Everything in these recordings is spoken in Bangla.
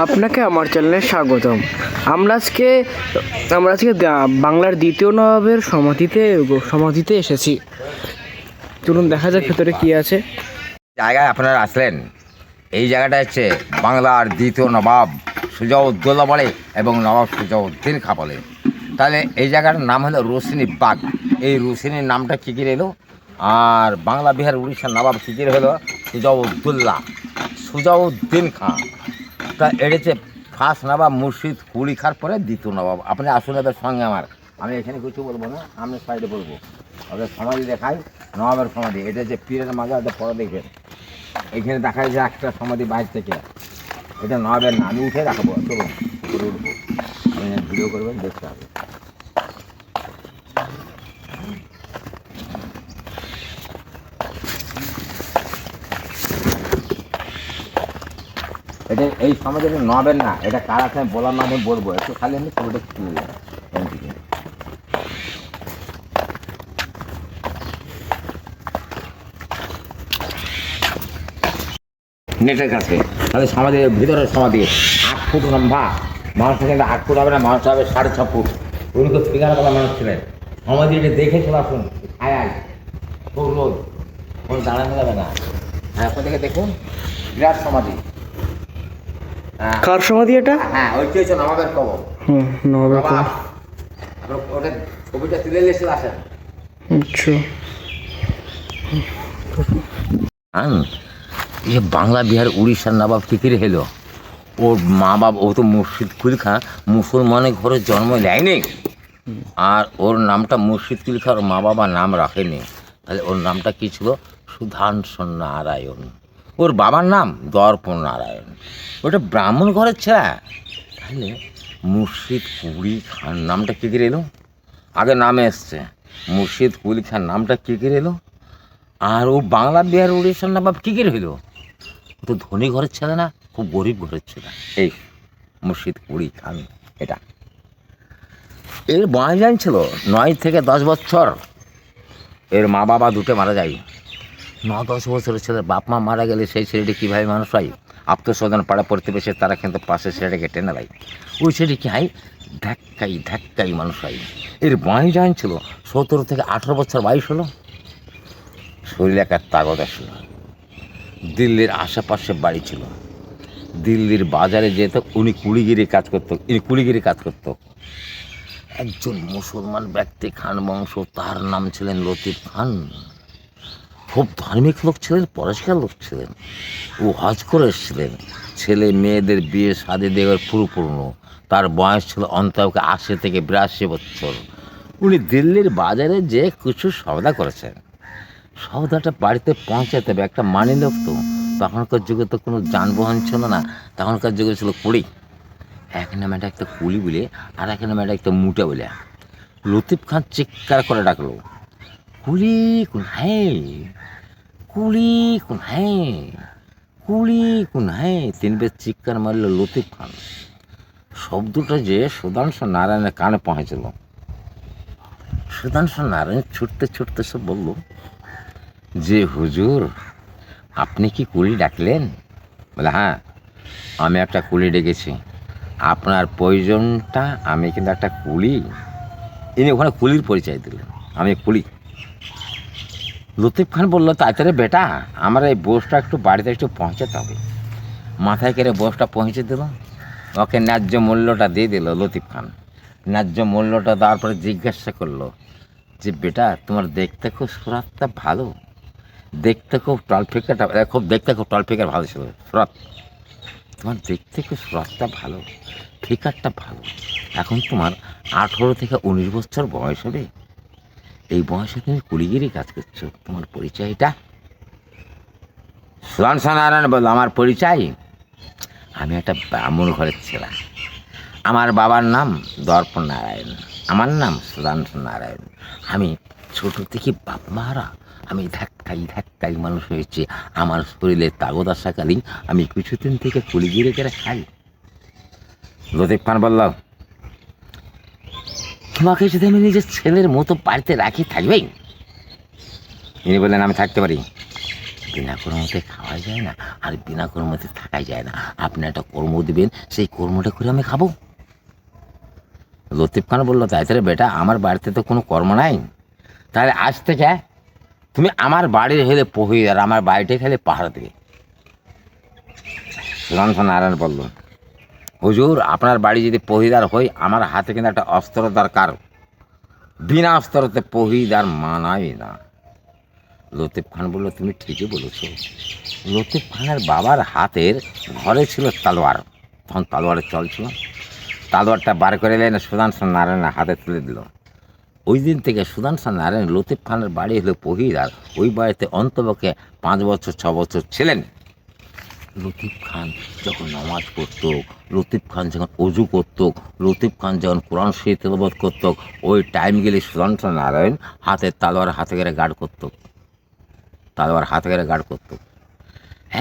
আপনাকে আমার চ্যানেলে স্বাগতম। আমরা আজকে বাংলার দ্বিতীয় নবাবের সমাধিতে এসেছি। চলুন দেখা যাক ভেতরে কি আছে। জায়গায় আপনারা আসলেন, এই জায়গাটা হচ্ছে বাংলার দ্বিতীয় নবাব সুজাউদ্দৌলা বলে এবং নবাব সুজাউদ্দিন খাঁ বলে। তাহলে এই জায়গাটার নাম হলো রোশনি বাগ। এই রোশনির নামটা কী করে এলো? আর বাংলা বিহার উড়িষ্যার নবাব কী করে হলো? সুজাউদ্দিন খাঁ। তা এটা হচ্ছে ফার্স্ট নবাব মুর্শিদ কুলি খাঁর পরে দ্বিতীয় নবাব। আপনি আসুন এদের সঙ্গে আমার, আমি এখানে কিছু বলবো না, আমি সাইডে বলবো। ওদের সমাধি দেখাই, নবাবের সমাধি। এটা যে পীরের মাঝে ওদের পরে দেখবেন, এখানে দেখা যায় একটা সমাধি বাইরে থেকে। এটা নবাবের না, আমি উঠে রাখবো। চলুন উপরে উঠবো, আপনি ভিডিও করবেন, দেখতে হবে। এটা এই সমাজের নবাবের না, এটা কার আছে বলার মাধ্যমে বলবো। একটু খালি আমি ছবিটা তুলে দেবো এখান থেকে। নেটের কাছে তাহলে সমাজের ভিতরের সমাধি 8 ফুট লম্বা। মানুষটা কিন্তু 8 ফুট হবে না, মানুষ হবে 6.5 ফুট। উনি তো ফিগার করা মানুষ ছিলেন। সমাধিটা দেখে চলে আসুন, ছায়ায় খুব রোদ, কোনো দাঁড়ানো যাবে না। হ্যাঁ, আপনার থেকে দেখুন, বিরাট সমাধি। কার সমাধি এটা? হ্যাঁ, ওইটি হচ্ছে নবাবের কবর। নবাবের কবর। ওটা ছবিটা তুলে এসে আসেন। আচ্ছা, ये बांग्ला बिहार उड़ीसार नवाब कী করে হলো? ওর মা বাবা, ও তো মুর্শিদ কুলি খাঁ মুসলমানের ঘরে জন্ম নেয়নি, আর ওর নামটা মুর্শিদ কুলি খাঁ ওর মা বাবা নাম রাখেনি। তাহলে ওর নামটা কী ছিল? সুধাংশু নারায়ণ। ওর বাবার নাম দর্পণ নারায়ণ। ওটা ব্রাহ্মণ ঘরের ছেলে। তাহলে মুর্শিদ কুলি খান নামটা কী করে এলো? আগে নামে এসছে মুর্শিদ কুলি খান, নামটা কী করে এলো? আর ও বাংলা বিহার উড়িষ্যার নবাব কী করে হইলো? ও তো ধনী ঘরের ছেলে না, খুব গরিব ঘরের ছেলে। এই মুর্শিদ কুলি খান, এটা এর বয়স জানছিল 9 থেকে 10 বছর। এর মা বাবা দুটো মারা যায়। 9-10 বছরের ছেলে বাপ মা মারা গেলে সেই ছেলেটি কীভাবে মানুষ হয়? আত্মস্বজন পাড়া প্রতিবেশী তারা কিন্তু পাশে ছেলেটাকে টেনে দেয়। ওই ছেলেটি কী হয়? ধাক্কাই মানুষ হয়। এর বয়স জানছিল 17 থেকে 18 বছর বয়স হলো। শরীরে একটা তাগত আসলো। দিল্লির আশেপাশে বাড়ি ছিল, দিল্লির বাজারে যেত। উনি কুলিগিরি কাজ করতো। একজন মুসলমান ব্যক্তি, খান বংশ, তার নাম ছিলেন লতিফ খান। খুব ধার্মিক লোক ছিলেন, পরিষ্কার লোক ছিলেন। ও হজ করে এসেছিলেন। ছেলে মেয়েদের বিয়ে শাদী দেওয়ার পরিপূর্ণ। তার বয়স ছিল অন্তত 80 থেকে 82 বছর। উনি দিল্লির বাজারে যে কিছু সওদা করেছেন, সওদাটা বাড়িতে পৌঁছাতে হবে। একটা মানি লোক তো, তখনকার যুগে তো কোনো যানবাহন ছিল না, তখনকার যুগে ছিল কুড়ি। এক নামে একটা কুলি বলে, আর এক নামে একটা মুটে বলে। লতিফ খান চিৎকার করে ডাকলো, কুলি কোন হ্যাঁ, কুলি কোন হ্যাঁ, কুলি কোন হ্যাঁ। 3 বেশ চিৎকার মারল লতিফ খান। শব্দটা যে সুধাংশু নারায়ণের কানে পৌঁছেছিল। সুধাংশু নারায়ণ ছুটতে সব বলল যে, হুজুর আপনি কি কুলি ডাকলেন? বলে, হ্যাঁ, আমি একটা কুলি ডেকেছি। আপনার প্রয়োজনটা, আমি কিন্তু একটা কুলি। ইনি ওখানে কুলির পরিচয় দিলেন, আমি কুলি। লতিফ খান বললো, তাড়াতাড়ি বেটা, আমার এই বোসটা একটু বাড়িতে একটু পৌঁছাতে হবে। মাথায় করে বোসটা পৌঁছে দিল। ওকে ন্যায্য মূল্যটা দিয়ে দিল লতিফ খান। ন্যায্য মূল্যটা দেওয়ার পরে জিজ্ঞাসা করলো যে, বেটা তোমার দেখতে খুব সুরাতটা ভালো, দেখতে খুব টলফিকার ভালো ছিল। সুরাত তোমার দেখতে খুব সুরাতটা ভালো, ফিকারটা ভালো। এখন তোমার 18 থেকে 19 বছর বয়স হবে। এই বয়সে তুমি কুলিগিরি কাজ করছো। তোমার পরিচয়টা? সুধাংশু নারায়ণ বলল, আমার পরিচয়, আমি একটা ব্রাহ্মণ ঘরের ছেলে। আমার বাবার নাম দর্পণ নারায়ণ, আমার নাম সুধাংশু নারায়ণ। আমি ছোট থেকে বাপ মারা, আমি ধাক্কাই মানুষ হয়েছে। আমার শরীরে তাগত আসাকালীন আমি কিছুদিন থেকে কুলিগিরি করে খাই। লতিফ খান বলল, তোমাকে যদি আমি নিজের ছেলের মতো বাড়িতে রাখি, থাকবেই? ইনি বললেন, আমি থাকতে পারি, বিনা কোনো মতে খাওয়া খাওয়া যায় না, আর বিনা কর্মতে থাকা যায় না। আপনি একটা কর্ম দেবেন, সেই কর্মটা করে আমি খাবো। লতিফ খান বললো, তাই তাহলে বেটা, আমার বাড়িতে তো কোনো কর্ম নাই, তাহলে আজ থেকে তুমি আমার বাড়ির হলে পহিদার, আমার বাড়িতে খেলে পাহারা দেবে। সুধাংশু নারায়ণ বলল, হুজুর, আপনার বাড়ি যদি পহিদার হই, আমার হাতে কিন্তু একটা অস্ত্র দরকার, বিনা অস্ত্রতে পহিদার মানাই না। লতিফ খান বলল, তুমি ঠিকই বলেছ। লতিফ খানের বাবার হাতের ঘরে ছিল তালোয়ার, তখন তালোয়ারের চল ছিল। তালোয়ারটা বার করে এলেন, সুধাংশু নারায়ণের হাতে তুলে দিল। ওই দিন থেকে সুধাংশু নারায়ণ লতিফ খানের বাড়ি হলো পহিদার। ওই বাড়িতে অন্তপক্ষে 5 বছর 6 বছর ছিলেন। লতিফ খান যখন নামাজ পড়ত, লতিফ খান যখন অজু করত, লতিফ খান যখন কোরআন শরীফ তেলাওয়াত করত, ওই টাইম গেলে সুধাংশু নারায়ণ হাতের তালোয়ার হাতে করে গার্ড করত, তালোয়ার হাতে করে গার্ড করত।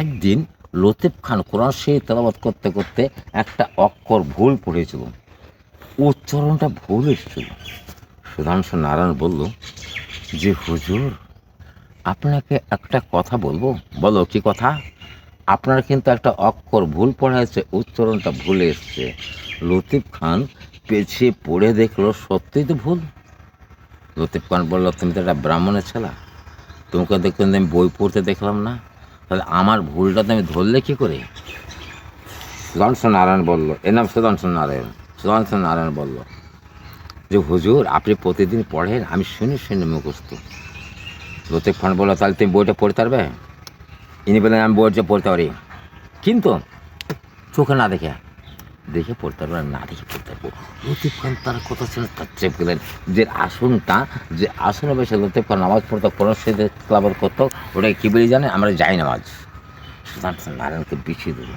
একদিন লতিফ খান কোরআন শরীফ তেলাওয়াত করতে করতে একটা অক্ষর ভুল পড়েছিল, উচ্চারণটা ভুল এসেছিল। সুধাংশু নারায়ণ বলল যে, হুজুর, আপনাকে একটা কথা বলবো। বলো, কি কথা? আপনার কিন্তু একটা অক্ষর ভুল পড়া হয়েছে, উচ্চারণটা ভুলে এসছে। লতিফ খান পেছিয়ে পড়ে দেখলো সত্যিই তো ভুল। লতিফ খান বলল, তুমি তো একটা ব্রাহ্মণের ছেলা, তোমাকে দেখুন আমি বই পড়তে দেখলাম না, তাহলে আমার ভুলটা তুমি ধরলে কী করে? সুধাংশু নারায়ণ বলল, এর নাম সুধাংশু নারায়ণ। সুধাংশু নারায়ণ বলল যে, হুজুর, আপনি প্রতিদিন পড়েন, আমি শুনে শুনে মুখস্থ। লতিফ খান বলল, তাহলে তুমি বইটা পড়তে পারবে? ইনি বললেন, আমি বইটা পড়তে পারি, কিন্তু চোখে না দেখে, দেখে পড়তে পারবো না দেখে পড়তে পারবো। লতিফ খান তার কথা ছিল তার চেপ গেলেন, যে আসনটা, যে আসনে বসে লতিফ খান নামাজ পড়তো, কোরআন শরীফ তেলাওয়াত করতো, ওটাকে কী বলি জানে? আমরা যাই নামাজ। সুধাংশু নারায়ণকে বিছিয়ে দেবো,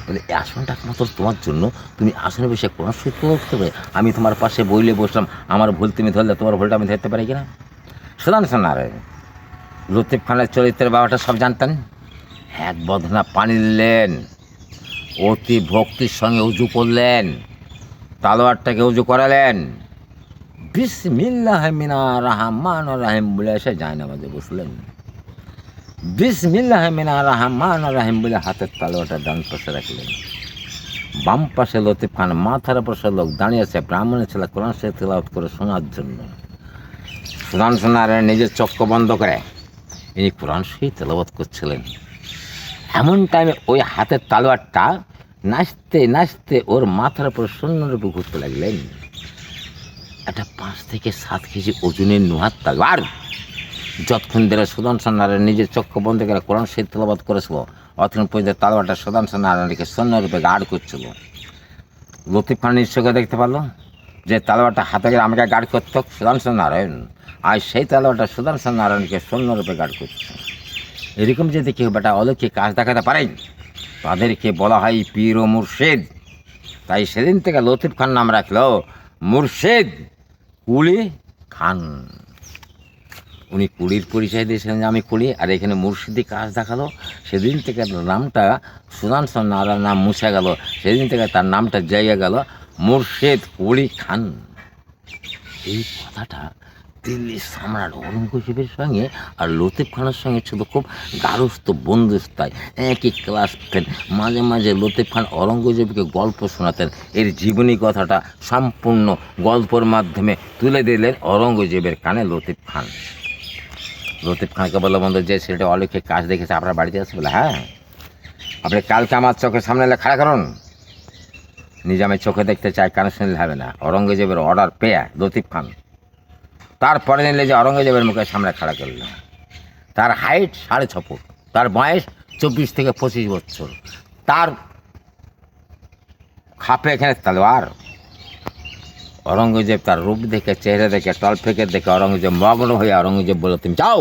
বলে, এই আসনটা একমাত্র তোমার জন্য, তুমি আসনে বসে কোরআন শরীফ তেলাওয়াত করবে, আমি তোমার পাশে বইলে বসলাম, আমার ভুল তুমি ধরলে, তোমার ভুলটা আমি ধরতে পারি কিনা? সুধাংশু নারায়ণ লতিফ খানের চরিত্রের বাবাটা সব জানতেন। এক বদনা পানি নিলেন, অতি ভক্তির সঙ্গে উজু করলেন, তালোয়ারটাকে উজু করালেন, বিসমিল্লাহ মিনার রহমান রাহিম বলে এসে যায় নামাজে বসলেন। বিসমিল্লাহ মিনার রহমান রাহিম বলে হাতের তালোয়ারটা ডান পাশে রাখলেন। বাম পাশে লতিফ খান, মাথার উপর সে লোক দাঁড়িয়েছে, ব্রাহ্মণের ছেলে কোরআন শরীফ তেলাওয়াত করে শোনার জন্য। সুধাংশু নারায়ণ নিজের চক্ষু বন্ধ করে ইনি কোরআন শরীফ তেলাওয়াত করছিলেন। এমন টাইমে ওই হাতের তালোয়ারটা নাচতে নাচতে ওর মাথার উপর শূন্যরূপে ঘুরতে লাগলেন। একটা 5 থেকে 7 কেজি ওজনের নোহার তালোয়ার। যতক্ষণ ধরে সুধাংশু নারায়ণ নিজের চক্ষু বন্ধ করে কোরআন শরীফ তেলাওয়াত করেছিল, অতক্ষণ পর্যন্ত তালোয়ারটা সুধাংশু নারায়ণকে শূন্যরূপে গার্ড করছিল। লতিফ খান নিশ্চয়ই দেখতে পারলো যে তালোয়ারটা হাতে করে আমাকে গার্ড করত সুধাংশু নারায়ণ, আর সেই তালোয়ারটা সুধাংশু নারায়ণকে শূন্যরূপে গার্ড করছে। এরকম যদি কেউ বেটা অলৌকিক কাজ দেখাতে পারে, তাদেরকে বলা হয় পীর ও মুর্শিদ। তাই সেদিন থেকে লতিফ খান নাম রাখলো মুর্শিদ কুলি খান। উনি কুলির পরিচয় দিয়েছিলেন যে আমি কুলি, আর এখানে মুর্শিদি কাজ দেখালো। সেদিন থেকে নামটা সুধাংশু নারায়ণ নাম মুছে গেল, সেদিন থেকে তার নামটা জায়গা গেল মুর্শিদ কুলি খান। এই কথাটা দিল্লির সম্রাট ঔরঙ্গজেবের সঙ্গে আর লতিফ খানের সঙ্গে ছিল খুব গারস্থ বন্ধুস্থায়, একই ক্লাস ফ্রেন্ড। মাঝে মাঝে লতিফ খান ঔরঙ্গজেবকে গল্প শোনাতেন। এর জীবনী কথাটা সম্পূর্ণ গল্পের মাধ্যমে তুলে দিলেন ঔরঙ্গজেবের কানে লতিফ খান। লতিফ খানকে বললো, বন্ধু, যে ছেলেটা অলৌকিক কাজ দেখেছে আপনার বাড়িতে আছে? বলে, হ্যাঁ। আপনি কালকে আমার চোখের সামনে এলে খাড়া করুন। নিজে আমি চোখে দেখতে চাই, কানে শুনলে হবে না। ঔরঙ্গজেবের অর্ডার পেয়ে লতিফ খান তারপরে নিলে যে ঔরঙ্গজেবের মুখের সামনে খাড়া করল। তার হাইট 6.5 ফুট, তার বয়স 24 থেকে 25 বছর, তার খাপে এখানে তালোয়ার। ঔরঙ্গজেব তার রূপ দেখে, চেহারা দেখে, টলফেকে দেখে ঔরঙ্গজেব মগ্ন হয়ে ঔরঙ্গজেব বলল, তুমি যাও,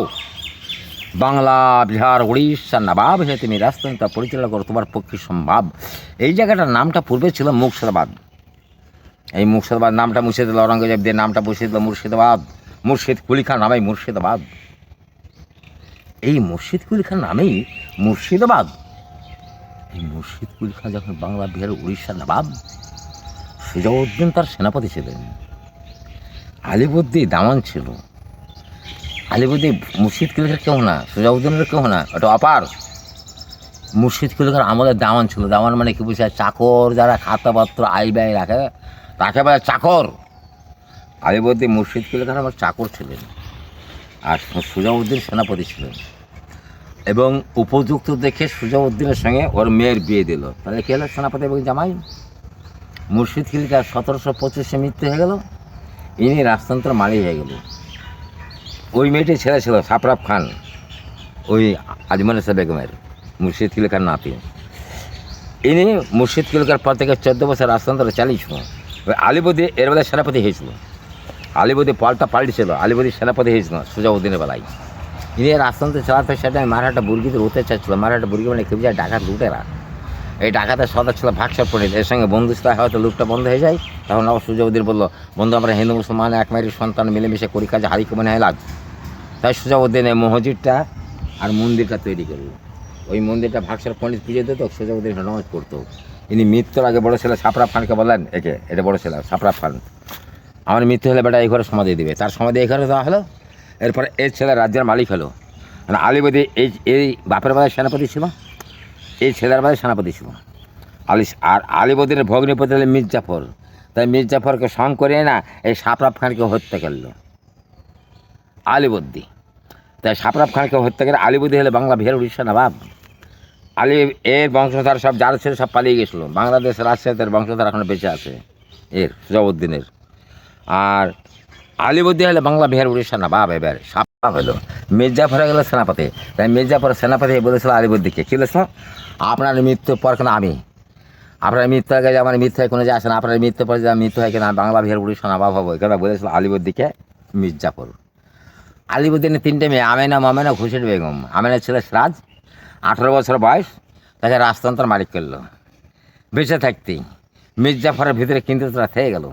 বাংলা, বিহার, উড়িষ্যার নবাব হয়ে তুমি রাজতন্ত্র পরিচালনা করো, তোমার পক্ষে সম্ভব। এই জায়গাটার নামটা পূর্বে ছিল মুর্শিদাবাদ। এই মুর্শিদাবাদ নামটা মুছে দিল ঔরঙ্গজেব, দিয়ে নামটা বসিয়ে দিল মুর্শিদাবাদ। মুর্শিদ কুলি খান নামেই মুর্শিদাবাদ। এই মুর্শিদ কুলি খান নামেই মুর্শিদাবাদ। এই মুর্শিদ কুলি খান যখন বাংলা, বিহার, উড়িষ্যার নবাব, সুজাউদ্দিন তার সেনাপতি ছিলেন। আলিবর্দী দামান ছিল। আলিবর্দী মুর্শিদ কুলি খান কেউ না, সুজাউদ্দিনের কেউ না, ওটা অপার। মুর্শিদ কুলিখার আমাদের দামান ছিল। দামান মানে কি বুঝছে, চাকর যারা খাতাপত্র আই ব্যয় রাখে তাকে বলে চাকর। আলিবর্দী মুর্শিদ কুলিখার আমার চাকর ছিলেন, আর সুজাউদ্দিন সেনাপতি ছিলেন। এবং উপযুক্ত দেখে সুজাউদ্দিনের সঙ্গে ওর মেয়ের বিয়ে দিল। তাহলে কী হলো, সেনাপতি এবং জামাই। মুর্শিদ কুলিখার 1725 মৃত্যু হয়ে গেল, ইনি রাজতন্ত্র মালিক হয়ে গেল। ওই মেয়েটির ছেলে ছিল সাপরাব খান, ওই আজমনেসা বেগমের, মুর্শিদ কুলিখার নাতি। ইনি মুর্শিদ কুলিখার পর থেকে 14 বছর রাজতন্ত্র চালিয়েছিল। ওই আলিবর্দী এর বেলায় সেনাপতি হয়েছিল। আলিবর্দী পাল্টেছিল, আলিবর্দী সেনাপতি হয়েছিল সুজাউদ্দিনের বেলায়। ইনি রাজতন্ত্র চালাতে সেটা মারাঠা বুর্গিদের হতে চাচ্ছিল। মারাঠা বুর্গি মানে কেউ যায় ডাকাত লুটেরা। এই ডাকাতের সদর ছিল ভাগসর পণ্ডিত। এর সঙ্গে বন্ধুস্থ হয়তো লুটটা বন্ধ হয়ে যায়। তখন আবার সুজাউদ্দিন বললো, বন্ধু আমরা হিন্দু মুসলমান এক মায়ের সন্তান মিলেমিশে করি কাজে হারি কমে নেয় লাগ। তাই সুজাউদ্দিন এই মসজিদটা আর মন্দিরটা তৈরি করলো। ওই মন্দিরটা ভাগসর পণ্ডিত পুজো দিত, সুজাউদ্দিন নামাজ পড়তো। ইনি মৃত্যুর আগে বড় ছেলে সাপরাব খানকে বললেন, এটা বড় ছেলে সাপরাব খান, আমার মৃত্যু হলে বেটা এই ঘরে সমাধি দিবে। তার সমাধি এই ঘরে দেওয়া হলো। এরপরে এই ছেলে রাজ্যের মালিক হলো। মানে আলিবর্দী এই বাপের বেলায় সেনাপতি ছিল, এই ছেলের বেলায় সেনাপতি ছিল। আর আলিবর্দীর ভগ্নিপতি হলে মির্জাফর। তাই মির্জাফরকে সঙ্গ করে না এই সাপরাব খানকে হত্যা করলো আলিবর্দী। তাই সাপরাব খানকে হত্যা করে আলিবর্দী হলে বাংলা বিহার উড়িষ্যা নবাব। এর বংশধর সব যারা ছিল সব পালিয়ে গেছিলো। বাংলাদেশ রাজশাহীদের বংশধর এখনো বেঁচে আছে এর, সুজাউদ্দিনের। আর আলিবর্দী হলে বাংলা বিহার উড়িষ্যা নবাব। এবার সাপরাব হলো, মির্জাফর হয়ে গেল সেনাপতি। তাই মির্জাফর সেনাপতি বলেছিল আলিবর্দীকে, কী বলেছিল, আপনার মৃত্যুর পর কেন আমি, আপনার মৃত্যু আগে যে আমার মৃত্যু হয় কোনো যায় আসে না, আপনার মৃত্যু পরে যে মৃত্যু হয় কিনা বাংলা বিহার উড়িষ্যা নবাব হবো, এখানে বলেছিল আলিবর্দীকে মির্জাফর। আলিবর্দীনের 3টে মেয়ে, আমেনা, মামেনা, খুশির বেগম। আমেনার ছেলে সিরাজ, 18 বছর বয়স, তাকে রাজতন্ত্র মালিক করলো। বেঁচে থাকতেই মির্জাফরের ভিতরে কিন্তু তারা থেকে গেল।